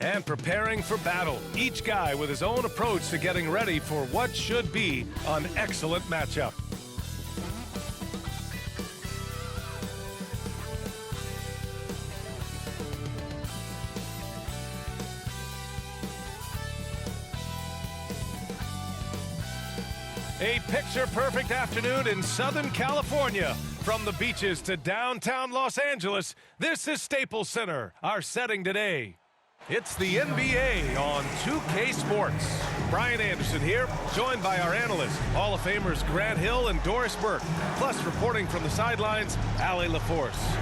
And preparing for battle, each guy with his own approach to getting ready for what should be an excellent matchup. A picture-perfect afternoon in Southern California. From the beaches to downtown Los Angeles, this is Staples Center, our setting today. It's the NBA on 2K Sports. Brian Anderson here, joined by our analysts, Hall of Famers Grant Hill and Doris Burke, plus reporting from the sidelines, Allie LaForce.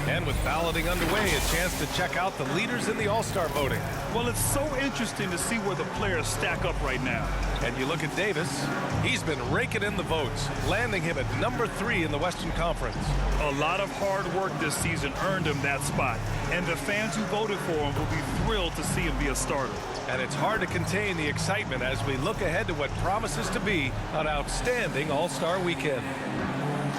And with balloting underway, a chance to check out the leaders in the All-Star voting. Well, it's so interesting to see where the players stack up right now. And you look at Davis, he's been raking in the votes, landing him at number 3 in the Western Conference. A lot of hard work this season earned him that spot, and the fans who voted for him will be thrilled to see him be a starter. And it's hard to contain the excitement as we look ahead to what promises to be an outstanding All-Star weekend.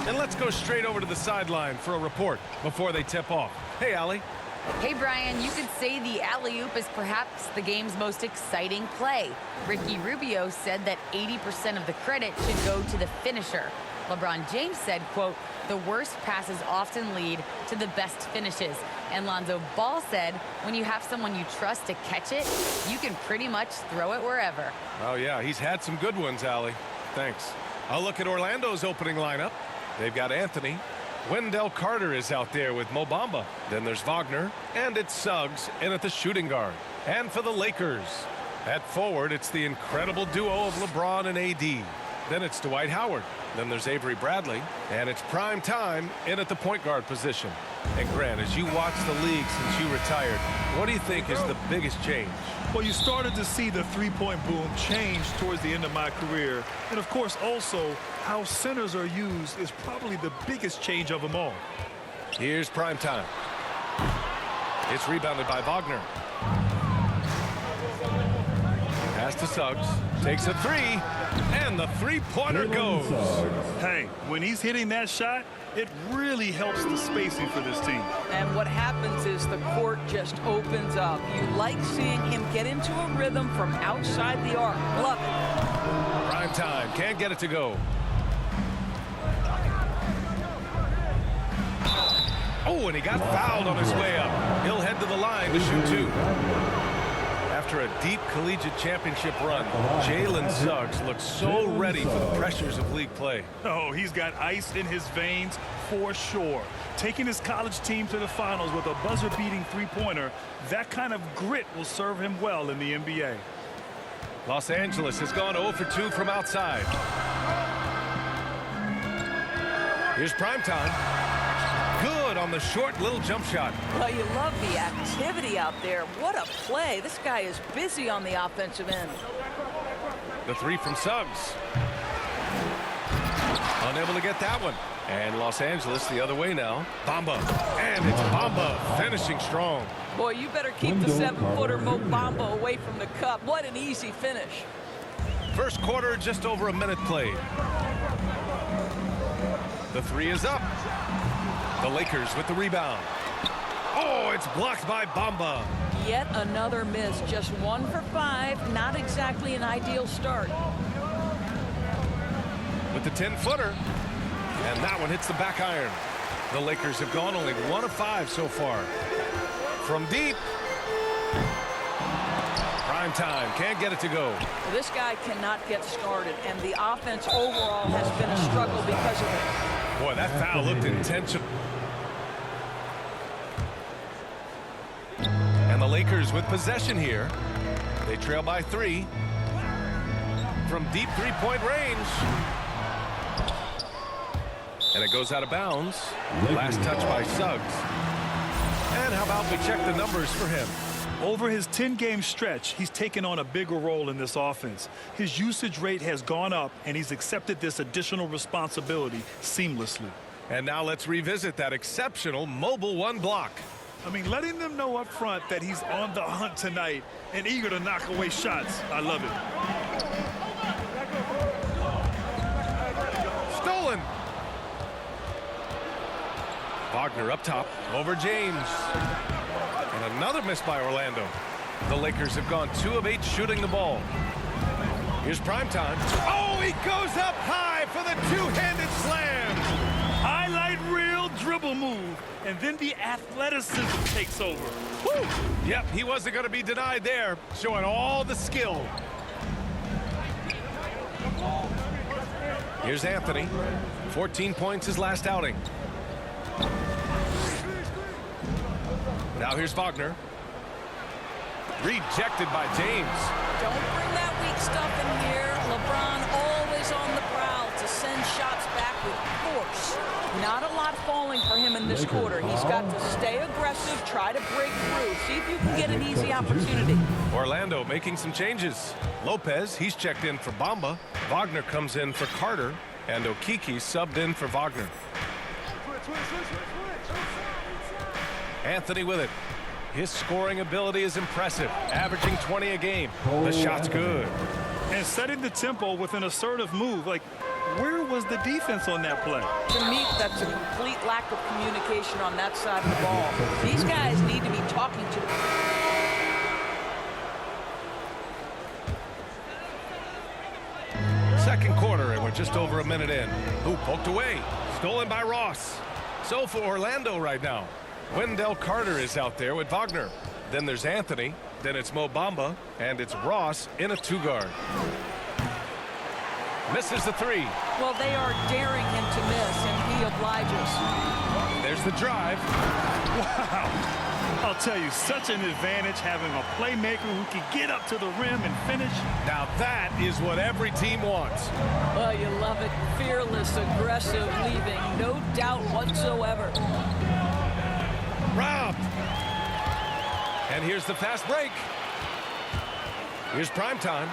And let's go straight over to the sideline for a report before they tip off. Hey, Allie. Hey, Brian, you could say the alley-oop is perhaps the game's most exciting play. Ricky Rubio said that 80% of the credit should go to the finisher. LeBron James said, quote, the worst passes often lead to the best finishes. And Lonzo Ball said, when you have someone you trust to catch it, you can pretty much throw it wherever. Oh, yeah, he's had some good ones, Allie. Thanks. I'll look at Orlando's opening lineup. They've got Anthony. Wendell Carter is out there with Mo Bamba. Then there's Wagner, and it's Suggs in at the shooting guard. And for the Lakers, at forward, it's the incredible duo of LeBron and AD. Then it's Dwight Howard. Then there's Avery Bradley, and it's prime time in at the point guard position. And Grant, as you watch the league since you retired, what do you think is the biggest change? Well, you started to see the three-point boom change towards the end of my career. And, of course, also how centers are used is probably the biggest change of them all. Here's prime time. It's rebounded by Wagner. Pass to Suggs. Takes a three. And the three-pointer goes. Hey, when he's hitting that shot, it really helps the spacing for this team. And what happens is the court just opens up. You like seeing him get into a rhythm from outside the arc. Love it. Prime time. Can't get it to go. Oh, and he got fouled on his way up. He'll head to the line to shoot two. After a deep collegiate championship run, Jalen Suggs looks so ready for the pressures of league play. Oh, he's got ice in his veins for sure. Taking his college team to the finals with a buzzer-beating three-pointer, that kind of grit will serve him well in the NBA. Los Angeles has gone 0 for 2 from outside. Here's prime time. Good on the short little jump shot. Well, you love the activity out there. What a play. This guy is busy on the offensive end. The three from Suggs. Unable to get that one. And Los Angeles the other way now. Bamba. And it's Bamba finishing strong. Boy, you better keep the 7-footer Mo Bamba away from the cup. What an easy finish. First quarter, just over a minute played. The three is up. The Lakers with the rebound. Oh, it's blocked by Bamba. Yet another miss. Just 1 for 5. Not exactly an ideal start. With the 10-footer. And that one hits the back iron. The Lakers have gone only 1 of 5 so far. From deep. Prime time. Can't get it to go. Well, this guy cannot get started, and the offense overall has been a struggle because of it. Boy, that foul looked intentional. And the Lakers with possession here. They trail by 3. From deep three-point range. And it goes out of bounds. Last touch by Suggs. And how about we check the numbers for him? Over his 10-game stretch, he's taken on a bigger role in this offense. His usage rate has gone up, and he's accepted this additional responsibility seamlessly. And now let's revisit that exceptional mobile one block. I mean, letting them know up front that he's on the hunt tonight and eager to knock away shots. I love it. Stolen. Wagner up top over James. And another miss by Orlando. The Lakers have gone 2 of 8 shooting the ball. Here's Primetime. Oh, he goes up high for the two-handed slam. Highlight reel dribble move, and then the athleticism takes over. Woo. Yep, he wasn't going to be denied there, showing all the skill. Here's Anthony. 14 points his last outing. Now here's Wagner. Rejected by James. Don't bring that weak stuff in here. LeBron always on the prowl to send shots back with force. Not a lot falling for him in this quarter. He's got to stay aggressive, try to break through, see if you can get an easy opportunity. Orlando making some changes. Lopez, he's checked in for Bamba. Wagner comes in for Carter. And Okeke subbed in for Wagner. Anthony with it. His scoring ability is impressive, averaging 20 a game. The shot's good. And setting the tempo with an assertive move. Like, where was the defense on that play? To me, that's a complete lack of communication on that side of the ball. These guys need to be talking to them. Second quarter, and we're just over a minute in. Ooh, poked away. Stolen by Ross. So for Orlando right now, Wendell Carter is out there with Wagner. Then there's Anthony. Then it's Mo Bamba. And it's Ross in a 2-guard. Misses the 3. Well, they are daring him to miss, and he obliges. There's the drive. Wow. I'll tell you, such an advantage having a playmaker who can get up to the rim and finish. Now that is what every team wants. Well, you love it. Fearless, aggressive, leaving no doubt whatsoever. Robbed. And here's the fast break. Here's Primetime.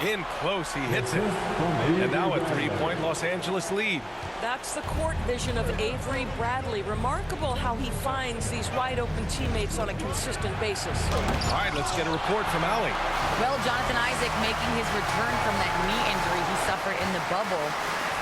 In close, he hits it. And now a 3-point Los Angeles lead. That's the court vision of Avery Bradley. Remarkable how he finds these wide-open teammates on a consistent basis. All right, let's get a report from Allie. Well, Jonathan Isaac making his return from that knee injury he suffered in the bubble.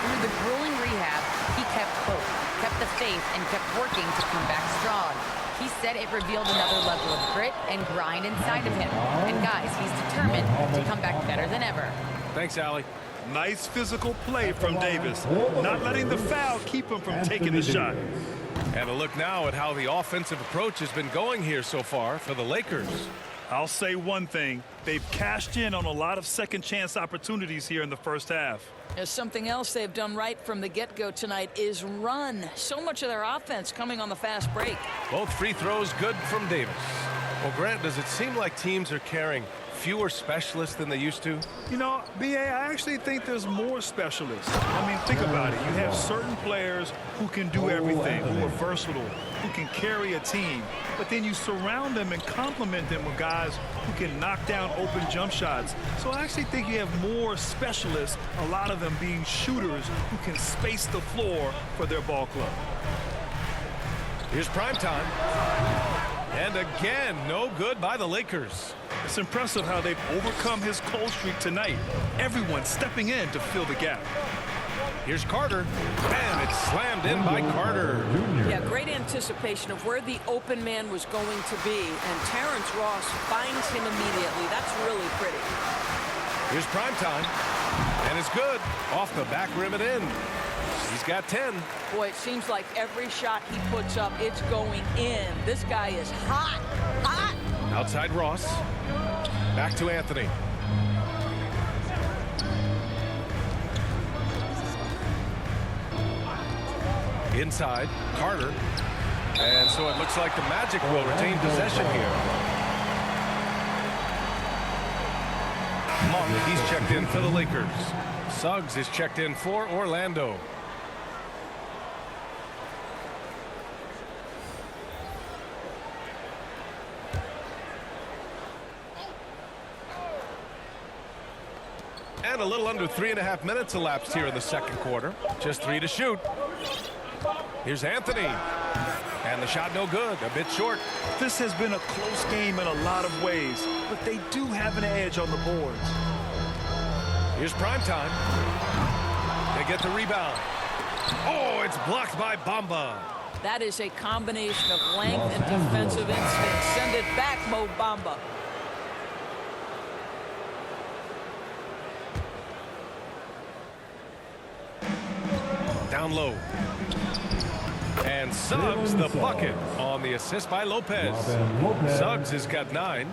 Through the grueling rehab, he kept hope, kept the faith, and kept working to come back strong. He said it revealed another level of grit and grind inside of him. And guys, he's determined to come back better than ever. Thanks, Allie. Nice physical play from Davis. Not letting the foul keep him from taking the shot. And a look now at how the offensive approach has been going here so far for the Lakers. I'll say one thing. They've cashed in on a lot of second chance opportunities here in the first half. There's something else they've done right from the get-go tonight is run. So much of their offense coming on the fast break. Both free throws good from Davis. Well, Grant, does it seem like teams are carrying fewer specialists than they used to? You know, B.A., I actually think there's more specialists. I mean, think about it. You have certain players who can do everything, who are versatile, who can carry a team. But then you surround them and complement them with guys who can knock down open jump shots. So I actually think you have more specialists, a lot of them being shooters who can space the floor for their ball club. Here's Primetime. And again, no good by the Lakers. It's impressive how they've overcome his cold streak tonight. Everyone stepping in to fill the gap. Here's Carter, and it's slammed in by Carter. Yeah, great anticipation of where the open man was going to be, and Terrence Ross finds him immediately. That's really pretty. Here's Primetime, and it's good. Off the back rim and in. He's got 10. Boy, it seems like every shot he puts up, it's going in. This guy is hot, hot. Outside Ross. Back to Anthony. Inside, Carter. And so it looks like the Magic will retain possession here. Monk, he's checked in for the Lakers. Suggs is checked in for Orlando. And a little under 3.5 minutes elapsed here in the second quarter. Just 3 to shoot. Here's Anthony. And the shot no good, a bit short. This has been a close game in a lot of ways, but they do have an edge on the boards. Here's Primetime. They get the rebound. Oh, it's blocked by Bamba. That is a combination of length and defensive instinct. Send it back, Mo Bamba. Down low. And Suggs the bucket on the assist by Lopez. Suggs has got 9.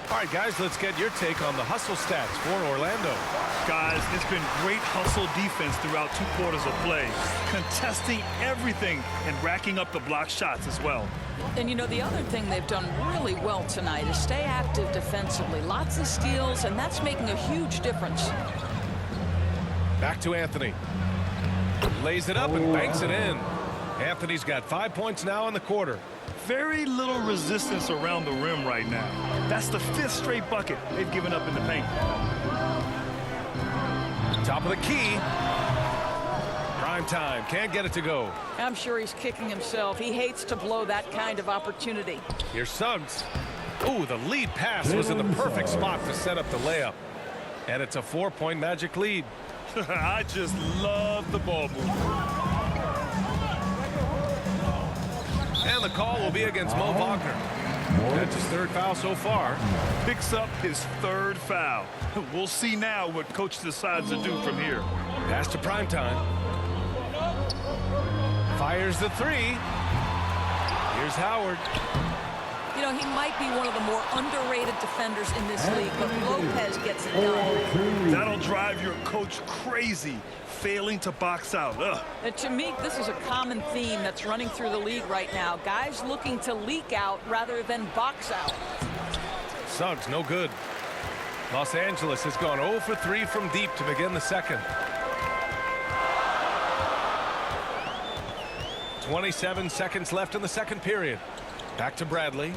All right, guys, let's get your take on the hustle stats for Orlando. Guys, it's been great hustle defense throughout 2 quarters of play, contesting everything and racking up the block shots as well. And, you know, the other thing they've done really well tonight is stay active defensively. Lots of steals, and that's making a huge difference. Back to Anthony. Lays it up and banks it in. Anthony's got 5 points now in the quarter. Very little resistance around the rim right now. That's the 5th straight bucket they've given up in the paint. Top of the key. Prime time. Can't get it to go. I'm sure he's kicking himself. He hates to blow that kind of opportunity. Here's Suggs. Ooh, the lead pass was in the perfect spot to set up the layup. And it's a 4-point Magic lead. I just love the ball movement. And the call will be against Mo Wagner. That's his 3rd foul so far. Picks up his 3rd foul. We'll see now what coach decides to do from here. Pass to Primetime. Fires the 3. Here's Howard. You know, he might be one of the more underrated defenders in this league, but Lopez gets it done. That'll drive your coach crazy, failing to box out. And to me, this is a common theme that's running through the league right now. Guys looking to leak out rather than box out. Suggs, no good. Los Angeles has gone 0 for 3 from deep to begin the second. 27 seconds left in the second period. Back to Bradley.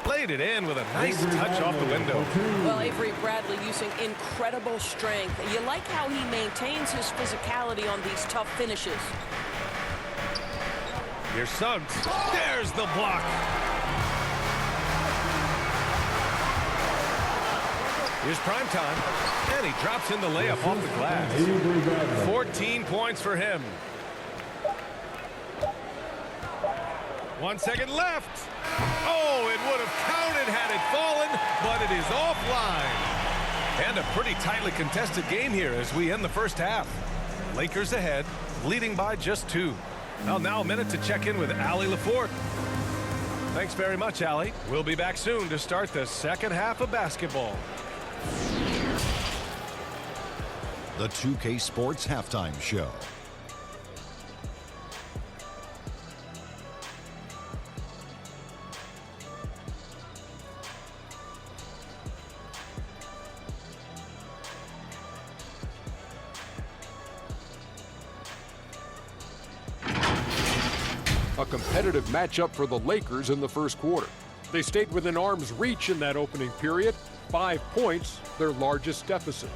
Laid it in with a nice touch off the window. Well, Avery Bradley using incredible strength. You like how he maintains his physicality on these tough finishes. Here's Suggs. There's the block. Here's Primetime. And he drops in the layup off the glass. 14 points for him. 1 second left. Oh, it would have counted had it fallen, but it is offline. And a pretty tightly contested game here as we end the first half. Lakers ahead, leading by just 2. Well, now a minute to check in with Allie Laforte. Thanks very much, Allie. We'll be back soon to start the second half of basketball. The 2K Sports Halftime Show. A competitive matchup for the Lakers in the first quarter. They stayed within arm's reach in that opening period. 5 points, their largest deficit.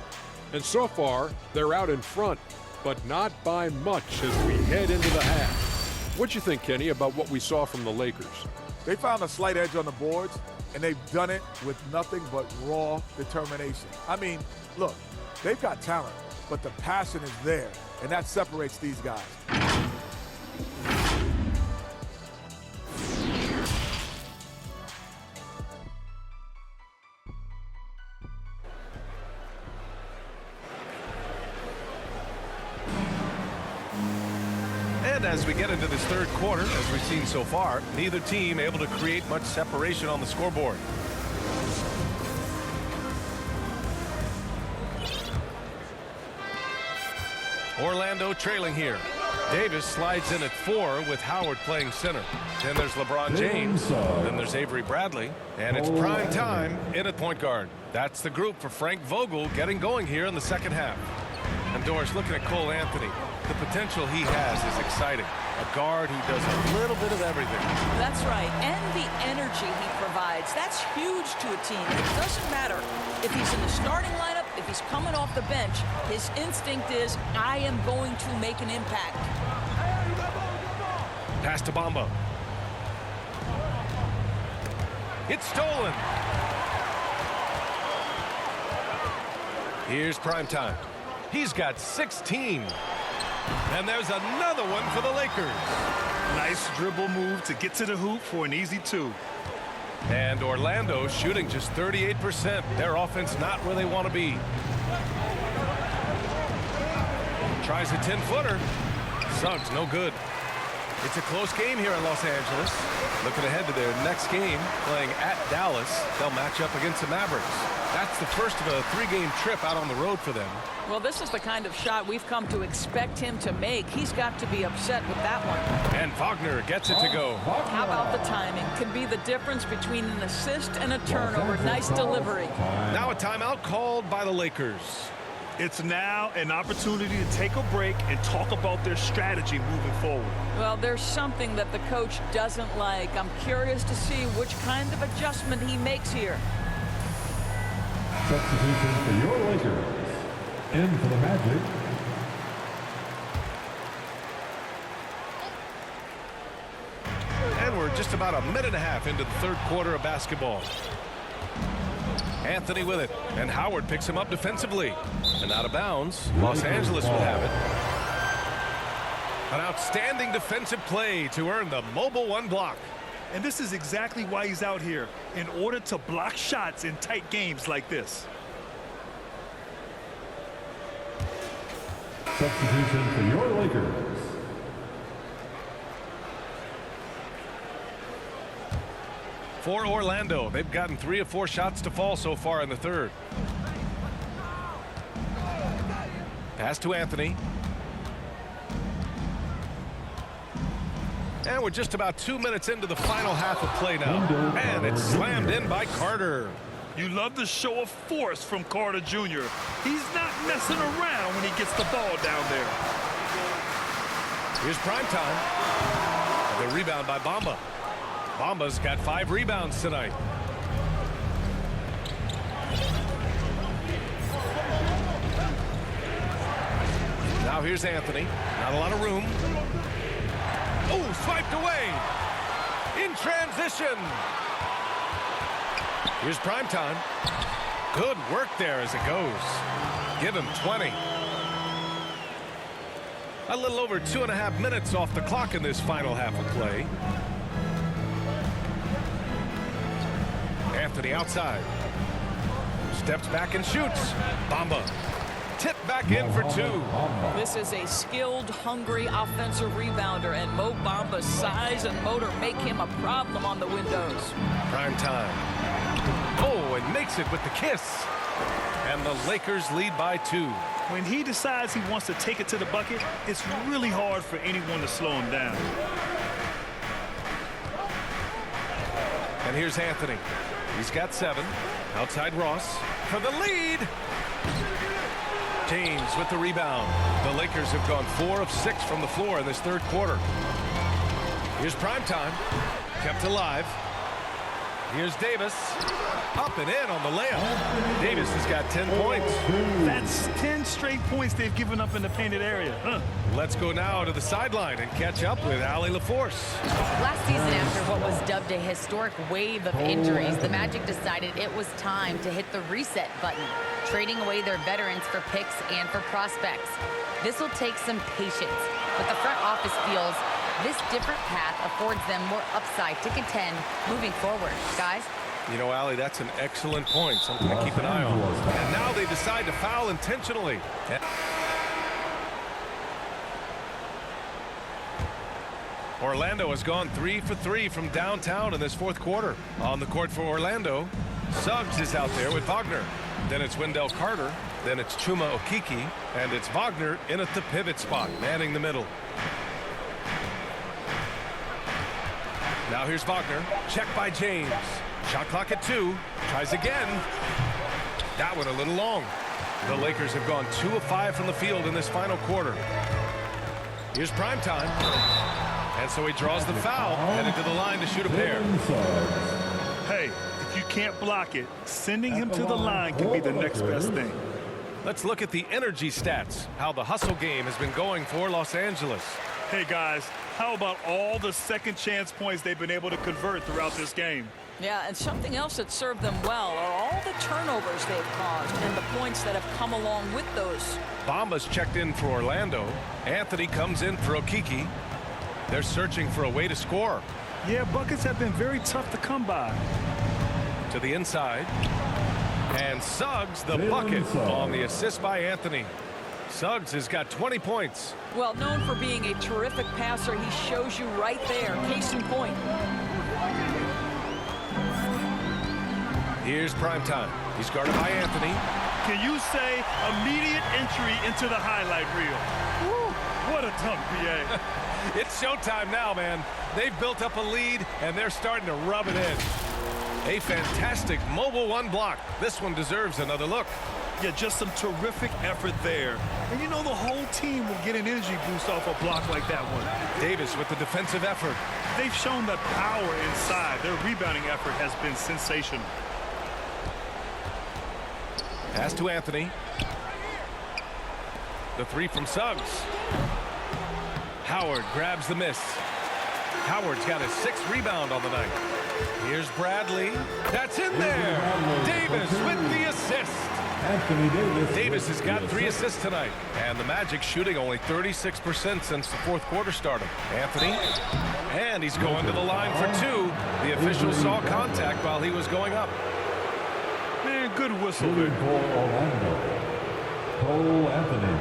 And so far, they're out in front, but not by much as we head into the half. What you think, Kenny, about what we saw from the Lakers? They found a slight edge on the boards, and they've done it with nothing but raw determination. I mean, look, they've got talent, but the passion is there, and that separates these guys. And as we get into this third quarter, as we've seen so far, neither team able to create much separation on the scoreboard. Orlando trailing here. Davis slides in at 4 with Howard playing center. Then there's LeBron James. Then there's Avery Bradley. And it's prime time in at point guard. That's the group for Frank Vogel getting going here in the second half. And Doris, looking at Cole Anthony, the potential he has is exciting. A guard who does a little bit of everything. That's right. And the energy he provides. That's huge to a team. It doesn't matter if he's in the starting lineup, if he's coming off the bench. His instinct is, I am going to make an impact. Pass to Bamba. It's stolen. Here's Primetime. He's got 16. And there's another one for the Lakers. Nice dribble move to get to the hoop for an easy 2. And Orlando shooting just 38%. Their offense not where they want to be. Tries a 10-footer. Suggs, no good. It's a close game here in Los Angeles. Looking ahead to their next game, playing at Dallas. They'll match up against the Mavericks. That's the first of a 3-game trip out on the road for them. Well, this is the kind of shot we've come to expect him to make. He's got to be upset with that one. And Wagner gets it to go. How about the timing? Can be the difference between an assist and a turnover. Nice delivery. Now a timeout called by the Lakers. It's now an opportunity to take a break and talk about their strategy moving forward. Well, there's something that the coach doesn't like. I'm curious to see which kind of adjustment he makes here. Substitution for your Lakers. In for the Magic. And we're just about a minute and a half into the third quarter of basketball. Anthony with it, and Howard picks him up defensively. And out of bounds, Los Angeles will have it. An outstanding defensive play to earn the mobile 1 block. And this is exactly why he's out here, in order to block shots in tight games like this. Substitution for your Lakers. For Orlando, they've gotten 3 of 4 shots to fall so far in the third. Pass to Anthony. And we're just about 2 minutes into the final half of play now. And it's slammed in by Carter. You love the show of force from Carter Jr. He's not messing around when he gets the ball down there. Here's prime time. The rebound by Bamba. Bamba's got 5 rebounds tonight. Now here's Anthony. Not a lot of room. Oh, swiped away. In transition. Here's prime time. Good work there as it goes. Give him 20. A little over 2.5 minutes off the clock in this final half of play. Anthony outside. Steps back and shoots. Bamba. Tipped back in for 2. This is a skilled, hungry offensive rebounder, and Mo Bamba's size and motor make him a problem on the windows. Prime time. Oh, and makes it with the kiss. And the Lakers lead by 2. When he decides he wants to take it to the bucket, it's really hard for anyone to slow him down. And here's Anthony. He's got 7. Outside Ross for the lead. James with the rebound. The Lakers have gone 4 of 6 from the floor in this third quarter. Here's prime time. Kept alive. Here's Davis. Up and in on the layup. Davis has got 10 points. That's 10 straight points they've given up in the painted area. Let's go now to the sideline and catch up with Allie LaForce. Last season, after what was dubbed a historic wave of injuries, the Magic decided it was time to hit the reset button, trading away their veterans for picks and for prospects. This will take some patience, but the front office feels this different path affords them more upside to contend moving forward. Guys? You know, Allie, that's an excellent point. Something to keep an eye on. And now they decide to foul intentionally. Orlando has gone 3 for 3 from downtown in this fourth quarter. On the court for Orlando, Suggs is out there with Wagner. Then it's Wendell Carter. Then it's Chuma Okeke. And it's Wagner in at the pivot spot, manning the middle. Now here's Wagner. Checked by James. Shot clock at 2. Tries again. That one a little long. The Lakers have gone 2 of 5 from the field in this final quarter. Here's prime time. And so he draws the foul, headed to the line to shoot a pair. Hey, if you can't block it, sending him to the line can be the next best thing. Let's look at the energy stats, how the hustle game has been going for Los Angeles. Hey, guys, how about all the second chance points they've been able to convert throughout this game? Yeah, and something else that served them well are all the turnovers they've caused and the points that have come along with those. Bamba's checked in for Orlando. Anthony comes in for Okeke. They're searching for a way to score. Yeah, buckets have been very tough to come by. To the inside. And Suggs the bucket on the assist by Anthony. Suggs has got 20 points. Well, known for being a terrific passer, he shows you right there. Case in point. Here's primetime. He's guarded by Anthony. Can you say immediate entry into the highlight reel? Woo, what a dunk, B.A. It's showtime now, man. They've built up a lead, and they're starting to rub it in. A fantastic mobile one block. This one deserves another look. Yeah, just some terrific effort there. And you know the whole team will get an energy boost off a block like that one. Davis with the defensive effort. They've shown the power inside. Their rebounding effort has been sensational. Pass to Anthony. The three from Suggs. Howard grabs the miss. Howard's got his 6th rebound on the night. Here's Bradley. That's in there. Davis with the assist. Anthony Davis. Davis has got 3 assists tonight. And the Magic shooting only 36% since the 4th quarter started. Anthony. And he's going to the line for 2. The official saw contact while he was going up. Man, good whistle Shooting there. for Orlando, Cole Anthony.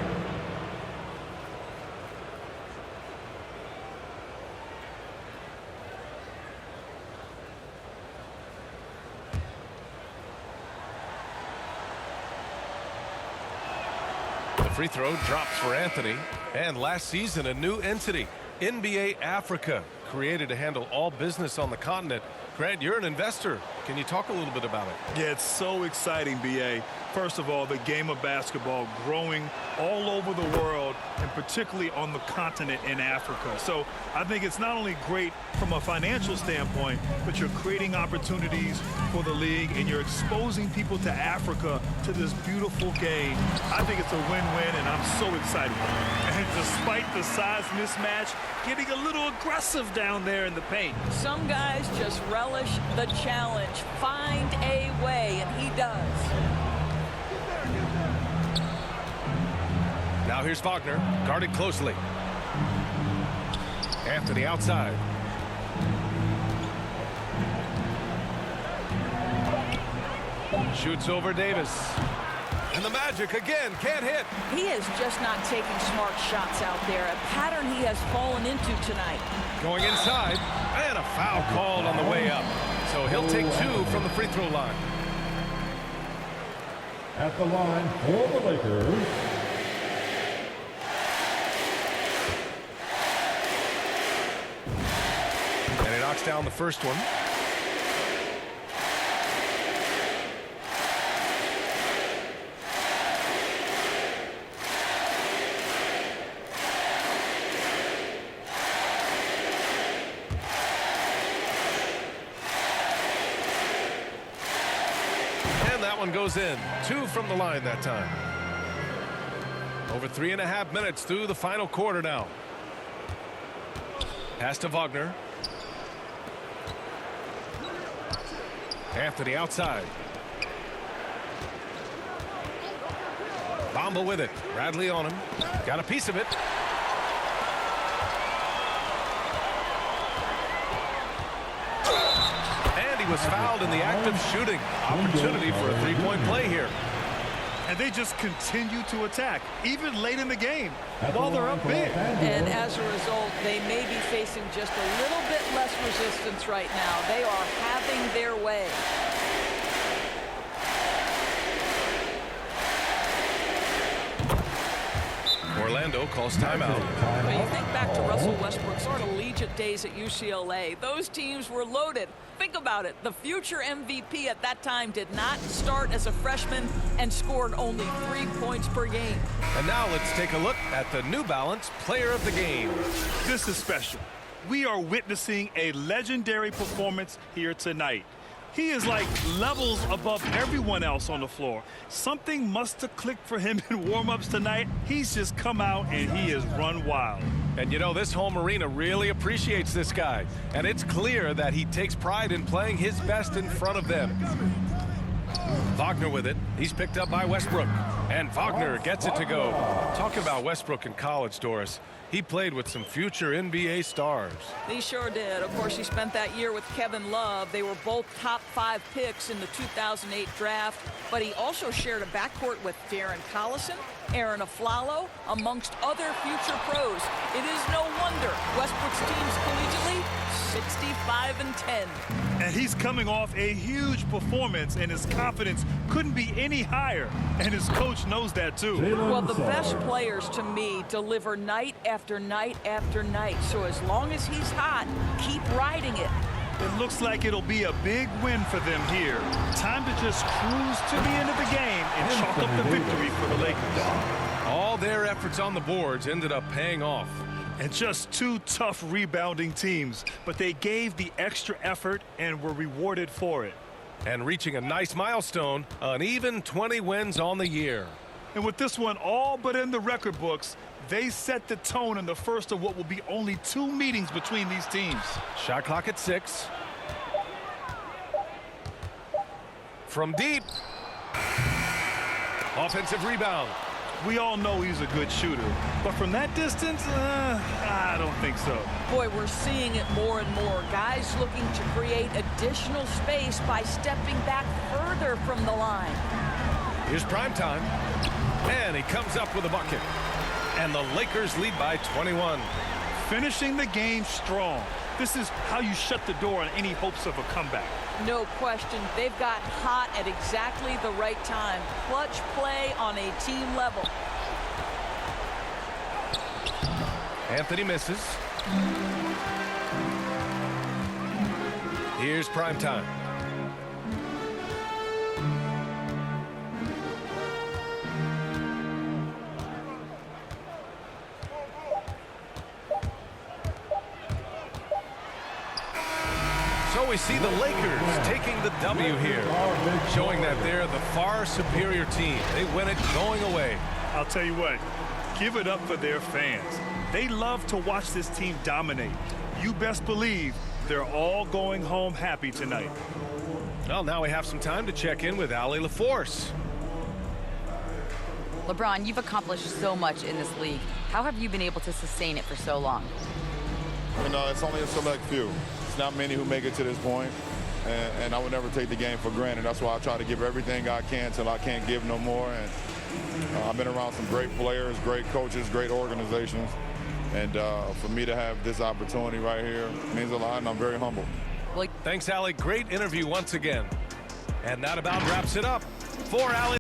The free throw drops for Anthony. And last season, a new entity, NBA Africa, created to handle all business on the continent. Grant, you're an investor. Can you talk a little bit about it? Yeah, it's so exciting, B.A. First of all, the game of basketball growing all over the world, and particularly on the continent in Africa. So I think it's not only great from a financial standpoint, but you're creating opportunities for the league, and you're exposing people to Africa, to this beautiful game. I think it's a win-win, and I'm so excited. And despite the size mismatch, getting a little aggressive down there in the paint. Some guys just relish the challenge. Find a way, and he does. Now here's Wagner, guarded closely. Anthony outside. Shoots over Davis. And the Magic again can't hit. He is just not taking smart shots out there, a pattern he has fallen into tonight. Going inside, and a foul called on the way up. So he'll take 2 from the free throw line. At the line for the Lakers, And he knocks down the first one. And that one goes in. 2 from the line that time. Over 3.5 minutes through the final quarter now. Pass to Wagner. Anthony outside. Bamba with it. Bradley on him. Got a piece of it. And he was fouled in the act of shooting. Opportunity for a three-point play here. And they just continue to attack, even late in the game, while they're up big. And as a result, they may be facing just a little bit less resistance right now. They are having their way. Orlando calls timeout. When you think back to Russell Westbrook's sort of collegiate days at UCLA, those teams were loaded. Think about it. The future MVP at that time did not start as a freshman and scored only 3 points per game. And now let's take a look at the New Balance Player of the Game. This is special. We are witnessing a legendary performance here tonight. He is like levels above everyone else on the floor. Something must have clicked for him in warm-ups tonight. He's just come out and he has run wild. And you know, this home arena really appreciates this guy. And it's clear that he takes pride in playing his best in front of them. Wagner with it. He's picked up by Westbrook. And Wagner gets it to go. Talking about Westbrook in college, Doris. He played with some future NBA stars. He sure did. Of course, he spent that year with Kevin Love. They were both top 5 picks in the 2008 draft. But he also shared a backcourt with Darren Collison Aaron Aflalo, amongst other future pros. It is no wonder Westbrook's teams collegiately 65-10. And he's coming off a huge performance, and his confidence couldn't be any higher. And his coach knows that, too. Well, the best players, to me, deliver night after night after night. So as long as he's hot, keep riding it. It looks like it'll be a big win for them here. Time to just cruise to the end of the game and chalk up the victory for the Lakers. All their efforts on the boards ended up paying off. And just two tough rebounding teams, but they gave the extra effort and were rewarded for it. And reaching a nice milestone, an even 20 wins on the year. And with this one all but in the record books, they set the tone in the first of what will be only 2 meetings between these teams. Shot clock at 6. From deep. Offensive rebound. We all know he's a good shooter, but from that distance, I don't think so. Boy, we're seeing it more and more. Guys looking to create additional space by stepping back further from the line. Here's prime time. And he comes up with a bucket. And the Lakers lead by 21. Finishing the game strong. This is how you shut the door on any hopes of a comeback. No question. They've got hot at exactly the right time. Clutch play on a team level. Anthony misses. Here's prime time. So we see the Lakers taking the W here, showing that they're the far superior team. They win it going away. I'll tell you what, give it up for their fans. They love to watch this team dominate. You best believe they're all going home happy tonight. Well, now we have some time to check in with Allie LaForce. LeBron, you've accomplished so much in this league. How have you been able to sustain it for so long? You know, it's only a select few. It's not many who make it to this point, and I would never take the game for granted. That's why I try to give everything I can till I can't give no more. And I've been around some great players, great coaches, great organizations, and for me to have this opportunity right here means a lot, and I'm very humble. Thanks, Allie. Great interview once again. And that about wraps it up. For Allie